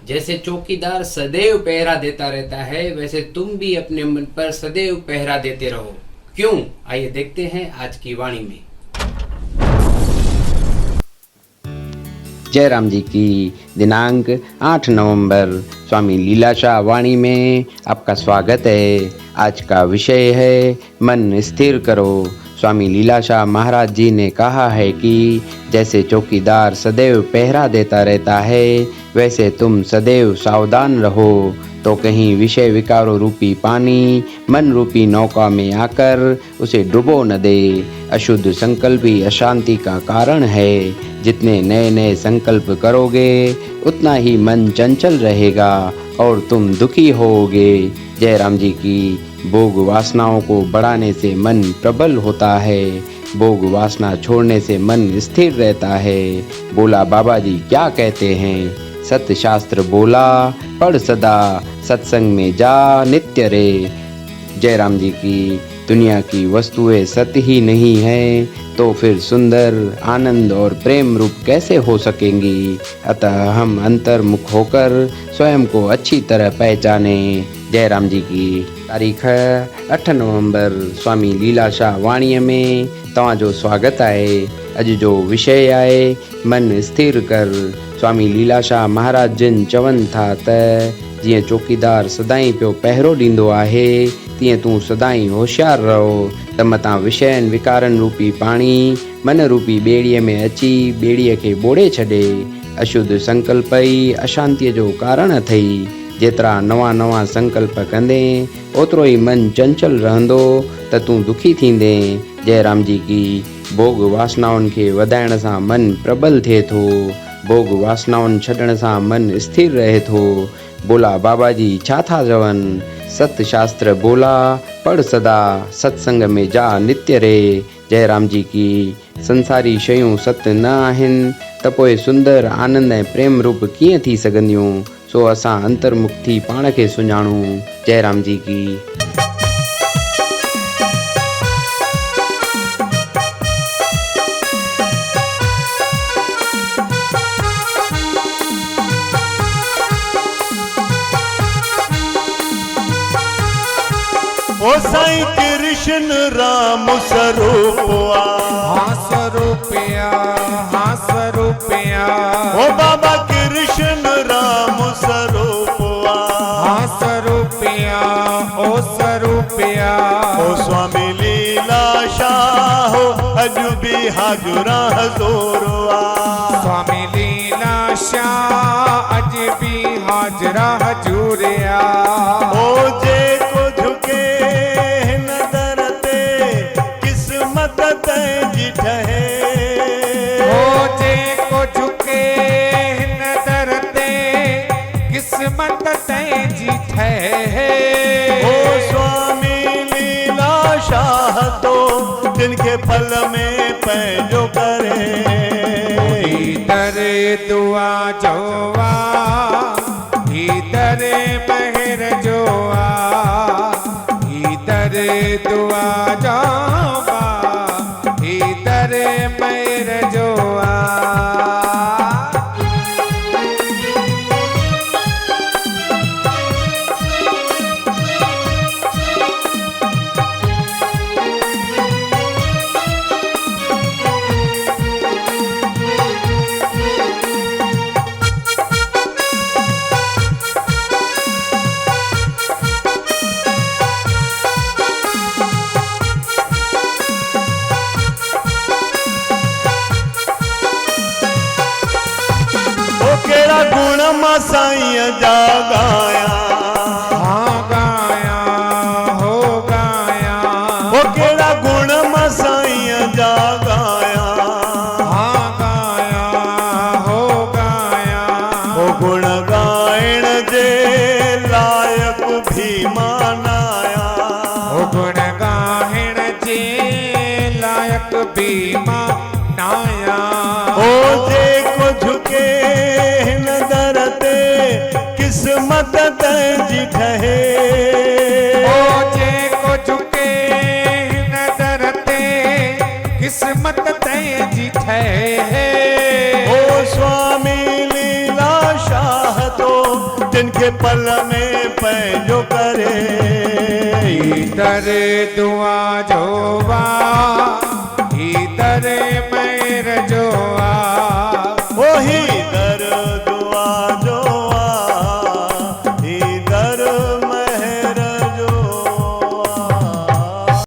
जैसे चौकीदार सदैव पहरा देता रहता है, वैसे तुम भी अपने मन पर सदैव पहरा देते रहो। क्यों? आइए देखते हैं आज की वाणी में। जयराम जी की दिनांक 8 नवंबर स्वामी लीलाशाह वाणी में आपका स्वागत है। आज का विषय है मन स्थिर करो। स्वामी लीलाशाह महाराज जी ने कहा है कि जैसे चौकीदार सदैव पहरा देता रहता है, वैसे तुम सदैव सावधान रहो, तो कहीं विषय विकारों रूपी पानी मन रूपी नौका में आकर उसे डुबो न दे। अशुद्ध संकल्प ही अशांति का कारण है। जितने नए नए संकल्प करोगे उतना ही मन चंचल रहेगा और तुम दुखी होोगे। जयराम जी की भोग वासनाओं को बढ़ाने से मन प्रबल होता है, भोग वासना छोड़ने से मन स्थिर रहता है। बोला बाबा जी क्या कहते हैं? सत्य शास्त्र बोला, पढ़ सदा, सत्संग में जा नित्य रे। जयराम जी की दुनिया की वस्तुएं सत्य ही नहीं है तो फिर सुंदर आनंद और प्रेम रूप कैसे हो सकेंगी। अतः हम अंतर्मुख होकर स्वयं को अच्छी तरह पहचाने। जयराम जी की तारीख 8 नवंबर स्वामी लीलाशाह वाणीअ में तव्हांजो स्वागत आहे। अॼु जो विषय आहे मन स्थिर कर। स्वामी लीलाशाह महाराज जिन चवनि था त जीअं चौकीदार सदाईं पियो पहिरो ॾींदो आहे, तीअं तूं सदाईं होशियारु रहो त मतां विषयनि विकारनि रूपी पाणी मन रूपी ॿेड़ीअ में अची ॿेड़ीअ खे ॿोड़े छॾे। अशुद्ध संकल्प ई अशांतीअ जो कारण अथई। जेतिरा नवां नवां संकल्प कंदे ओतिरो ई मन चंचल रहंदो त तूं दुखी थींदे। जयराम जी की भोग वासनाउनि खे वधाइण सां मन प्रबल थिए थो, भोग वासनाउनि छॾण सां मन स्थिर रहे थो। बोला बाबा जी छा था चवनि? सत्य शास्त्र बोला, पढ़ सदा, सत्संग में जा नित्य रे। जयराम जी की संसारी शयूं सत्य न आहिनि त पोइ सुंदर आनंद ऐं प्रेम रूप कीअं थी सघंदियूं? सो असां अंतर्मुख थी पाण खे सुञाणूं। जयराम जी की। ओ साईं कृष्ण राम स्वरूपया, हाँ स्वरूपया, हाँ स्वरूपया। ओ बाबा कृष्ण राम स्वरूपया, हाँ स्वरूपया, ओ स्वरूपया। ओ स्वामी लीलाशाह अॼु बि हाज़ुरा हज़ूरया। स्वामी लीलाशाह अॼु बि हाज़ुरा हज़ूरया। ओ जेको झुके हिन दर ते किस्मत तंहिंजी ठहे। ओ जेको झुके हिन दर ते किस्मत तंहिंजी ठहे। ओ स्वामी लीलाशाह तो जिनके पल में पंहिंजो करे। दर दुआ जोवा, दर महर जोआ, दर दुआ जोवा, दर महर जोआ। गुण मां साईं जा गाया, हाँ गाया, हो गाया। ओ केड़ा गुण मां साईं जा गाया, हाँ गाया, हो गाया। ओ गुण गाइण जे लायक भी मानाया। ओ गुण गाइण जे लायक भी मानाया। ओ जेको झुके हिन दर ते किस्मत तंहिंजी जिनके पल में पंहिंजो करे हीतर दुआ जोवा हीतर मैर जोवा